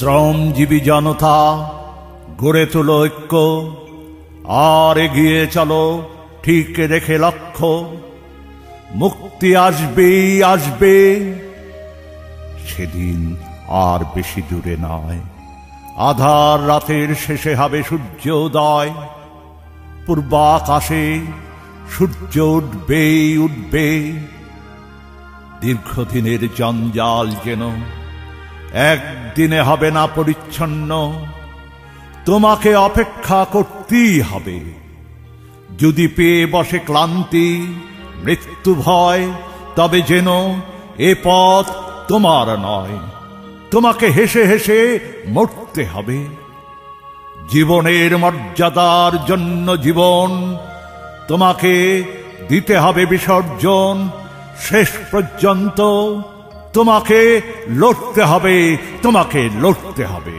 শ্রমজীবী জনতা গড়ে তোলো ঐক্য, আর এগিয়ে চলো ঠিক রেখে লক্ষ্য। মুক্তি আসবেই আসবে, সেদিন আর বেশি দূরে নয়। আধার রাতের শেষে হবে সূর্যোদয়, পূর্বাকাশে সূর্য উঠবেই উঠবে। দীর্ঘদিনের জঞ্জাল যেন একদিনে হবে না পরিচ্ছন্ন, তোমাকে অপেক্ষা করতেই হবে। যদি পেয়ে বসে ক্লান্তি, মৃত্যু ভয়, তবে যেন এ পথ তোমার নয়, তোমাকে হেসে হেসে মরতে হবে। জীবনের মর্যাদার জন্য জীবন তোমাকে দিতে হবে বিসর্জন। শেষ পর্যন্ত তোমাকে লড়তে হবে, তোমাকে লড়তে হবে।